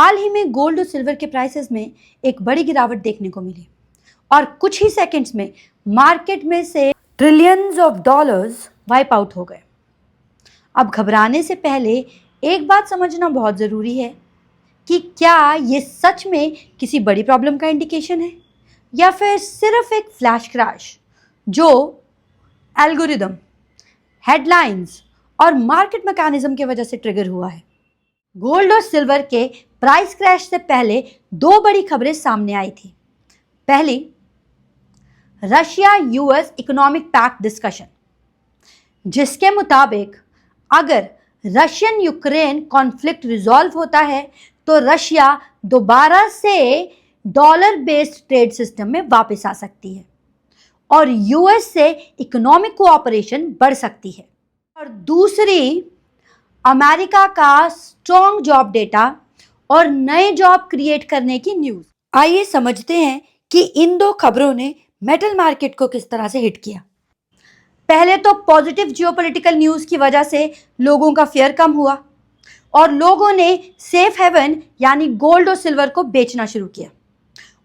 हाल ही में गोल्ड और सिल्वर के प्राइसेस में एक बड़ी गिरावट देखने को मिली और कुछ ही सेकंड्स में मार्केट में से trillions of dollars wipe out हो गए। अब घबराने से पहले एक बात समझना बहुत ज़रूरी है कि क्या ये सच में किसी बड़ी प्रॉब्लम का इंडिकेशन है या फिर सिर्फ एक फ्लैश क्रैश जो एल्गोरिदम, हेडलाइंस और मार्केट मैकेनिज्म की वजह से ट्रिगर हुआ है। गोल्ड और सिल्वर के प्राइस क्रैश से पहले दो बड़ी खबरें सामने आई थी। पहली, Russia US economic pact discussion, जिसके मुताबिक अगर रशियन यूक्रेन कॉन्फ्लिक्ट रिजॉल्व होता है तो रशिया दोबारा से डॉलर बेस्ड ट्रेड सिस्टम में वापस आ सकती है और यूएस से इकोनॉमिक कोऑपरेशन बढ़ सकती है। और दूसरी, अमेरिका का स्ट्रॉन्ग जॉब डेटा और नए जॉब क्रिएट करने की न्यूज़। आइए समझते हैं कि इन दो खबरों ने मेटल मार्केट को किस तरह से हिट किया। पहले तो पॉजिटिव जियोपॉलिटिकल न्यूज़ की वजह से लोगों का फियर कम हुआ और लोगों ने सेफ हेवन यानी गोल्ड और सिल्वर को बेचना शुरू किया।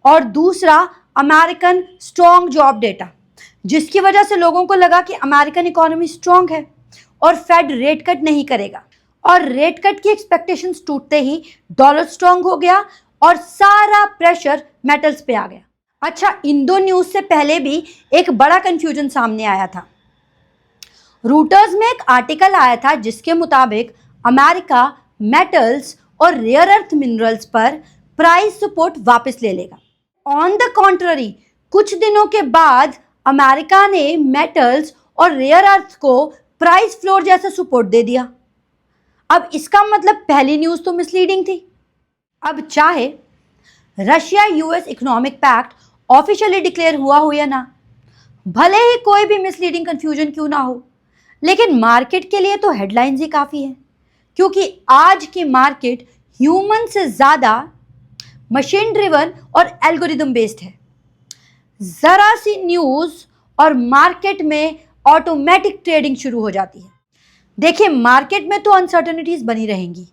और दूसरा, अमेरिकन स्ट्रॉन्ग जॉब डेटा, जिसकी वजह से लोगों को लगा कि अमेरिकन इकोनॉमी स्ट्रॉन्ग है और फेड रेट कट नहीं करेगा। और रेट कट की एक्सपेक्टेशंस टूटते ही डॉलर स्ट्रॉन्ग हो गया और सारा प्रेशर मेटल्स पे आ गया। अच्छा, इन दो न्यूज़ से पहले भी एक बड़ा कंफ्यूजन सामने आया था। रूटर्स में एक आर्टिकल आया था जिसके मुताबिक अमेरिका मेटल्स और रेयर अर्थ मिनरल्स पर प्राइस सपोर्ट वापस ले लेगा। ऑन द कॉन्ट्ररी, कुछ दिनों के बाद अमेरिका ने मेटल्स और रेयर अर्थ को प्राइस फ्लोर जैसा सपोर्ट दे दिया। अब इसका मतलब पहली न्यूज़ तो मिसलीडिंग थी। अब चाहे Russia US economic pact officially declare हुआ हो या ना, भले ही कोई भी मिसलीडिंग कंफ्यूजन क्यों ना हो, लेकिन मार्केट के लिए तो हेडलाइंस ही काफ़ी है, क्योंकि आज की मार्केट ह्यूमन से ज़्यादा मशीन ड्रिवन और एल्गोरिदम बेस्ड है। ज़रा सी न्यूज़ और मार्केट में ऑटोमेटिक ट्रेडिंग शुरू हो जाती है। देखिए, मार्केट में तो अनसर्टेनिटीज बनी रहेंगी,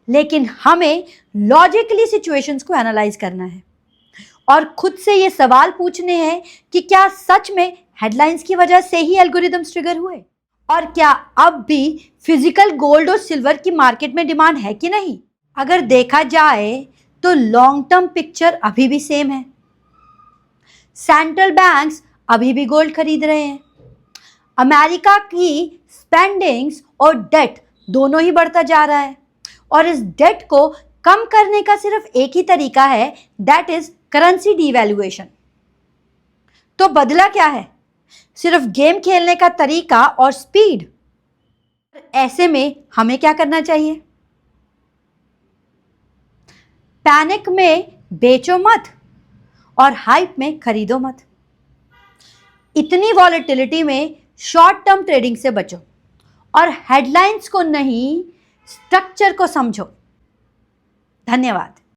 लेकिन हमें लॉजिकली सिचुएशंस को एनालाइज करना है और खुद से ये सवाल पूछने हैं कि क्या सच में हेडलाइंस की वजह से ही एल्गोरिदम्स ट्रिगर हुए और क्या अब भी फिजिकल गोल्ड और सिल्वर की मार्केट में डिमांड है कि नहीं। अगर देखा जाए तो लॉन्ग टर्म पिक्चर अभी भी सेम है। सेंट्रल बैंक्स अभी भी गोल्ड खरीद रहे हैं। अमेरिका की स्पेंडिंग्स और डेट दोनों ही बढ़ता जा रहा है और इस डेट को कम करने का सिर्फ एक ही तरीका है, दैट इज करेंसी डिवैल्यूएशन। तो बदला क्या है? सिर्फ गेम खेलने का तरीका और स्पीड। ऐसे में हमें क्या करना चाहिए? पैनिक में बेचो मत और हाइप में खरीदो मत। इतनी वॉलेटिलिटी में शॉर्ट टर्म ट्रेडिंग से बचो और हेडलाइंस को नहीं, स्ट्रक्चर को समझो। धन्यवाद।